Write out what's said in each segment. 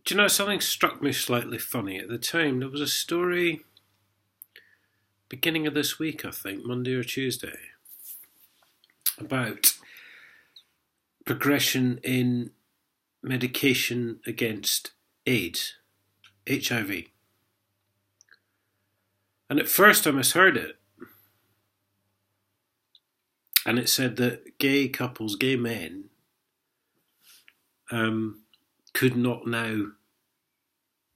Do you know, something struck me slightly funny at the time. There was a story beginning of this week, I think, Monday or Tuesday, about progression in medication against AIDS, HIV. And at first I misheard it. And it said that gay couples, gay men, could not now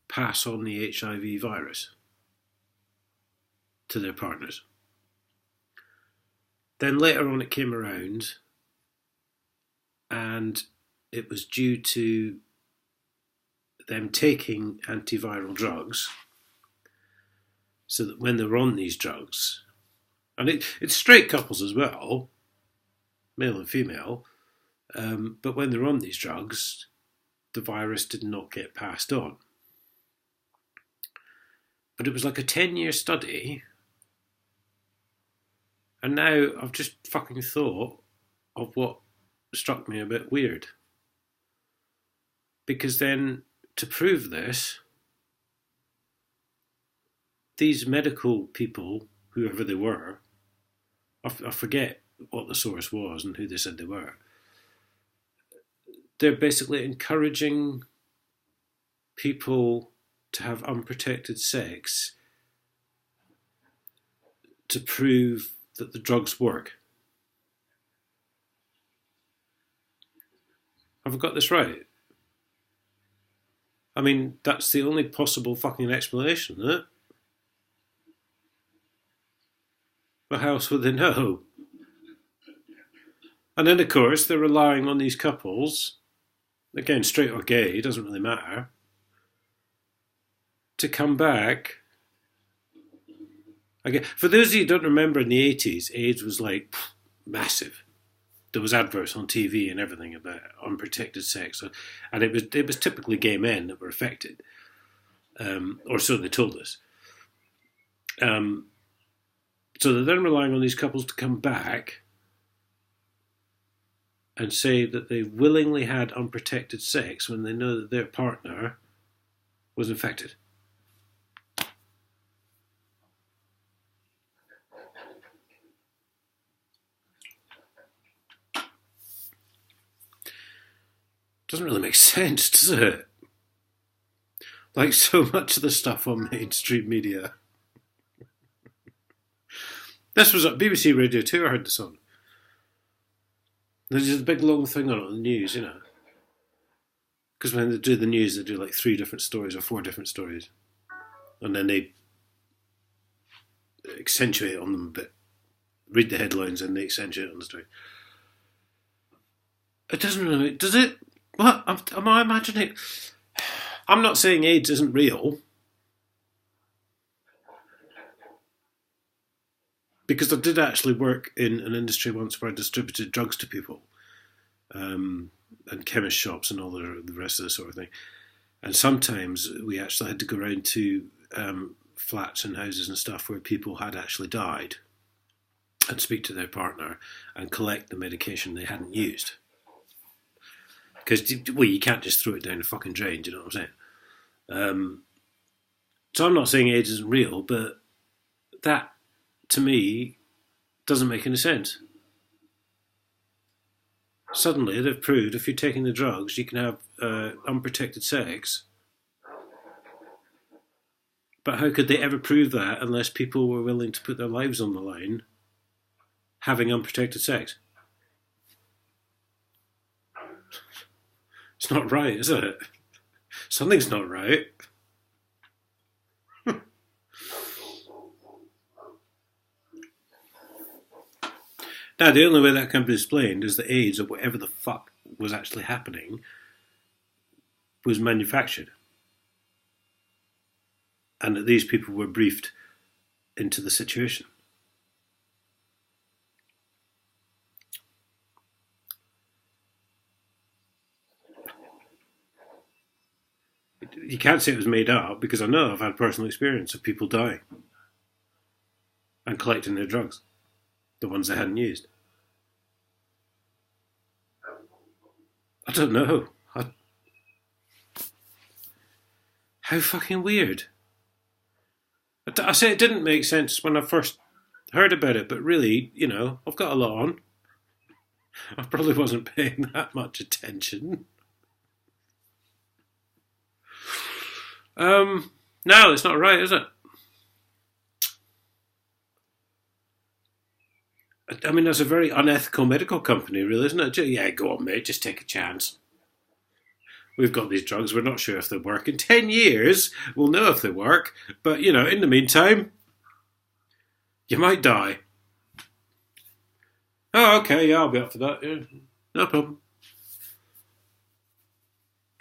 pass on the HIV virus to their partners. Then later on it came around and it was due to them taking antiviral drugs, so that when they're on these drugs, and it's straight couples as well, male and female, but when they're on these drugs, the virus did not get passed on. But it was like a 10-year study, and now I've just fucking thought of what struck me a bit weird. Because then, to prove this, these medical people, whoever they were, I forget what the source was and who they said they were, they're basically encouraging people to have unprotected sex to prove that the drugs work. Have I got this right? I mean, that's the only possible fucking explanation, isn't it? But how else would they know? And then, of course, they're relying on these couples, again, straight or gay, it doesn't really matter, to come back. Again, for those of you who don't remember, in the 80s, AIDS was like massive. There was adverts on TV and everything about unprotected sex, and it was typically gay men that were affected, or so they told us. So they're then relying on these couples to come back and say that they willingly had unprotected sex when they know that their partner was infected. Doesn't really make sense, does it? Like so much of the stuff on mainstream media. This was at BBC Radio 2, I heard this on. There's just a big long thing on it on the news, you know. Because when they do the news, they do like 3 different stories or 4 different stories. And then they accentuate on them a bit. Read the headlines and they accentuate on the story. It doesn't really... Does it? What? Am I imagining... I'm not saying AIDS isn't real. Because I did actually work in an industry once where I distributed drugs to people. And chemist shops and all the rest of this sort of thing. And sometimes we actually had to go around to flats and houses and stuff where people had actually died and speak to their partner and collect the medication they hadn't used. Because, well, you can't just throw it down the fucking drain, do you know what I'm saying? So I'm not saying AIDS isn't real, but that, to me, doesn't make any sense. Suddenly, they've proved if you're taking the drugs, you can have unprotected sex. But how could they ever prove that unless people were willing to put their lives on the line having unprotected sex? It's not right, is it? Something's not right. Now, the only way that can be explained is that AIDS, or whatever the fuck was actually happening, was manufactured. And that these people were briefed into the situation. You can't say it was made up, because I know I've had personal experience of people dying and collecting their drugs, the ones they hadn't used. I don't know. How fucking weird. I say it didn't make sense when I first heard about it, but really, I've got a lot on. I probably wasn't paying that much attention. No, it's not right, is it? I mean, that's a very unethical medical company, really, isn't it? Yeah, go on, mate, just take a chance. We've got these drugs, we're not sure if they work. In 10 years, we'll know if they work. But, in the meantime, you might die. Oh, okay, yeah, I'll be up for that. Yeah, no problem.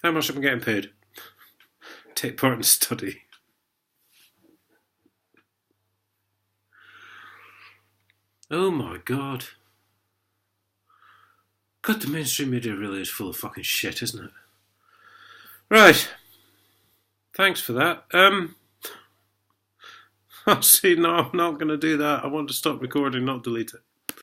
How much am I getting paid? Take part in the study. Oh my god. God, the mainstream media really is full of fucking shit, isn't it? Right. Thanks for that. Oh, see, no, I'm not going to do that. I want to stop recording, not delete it.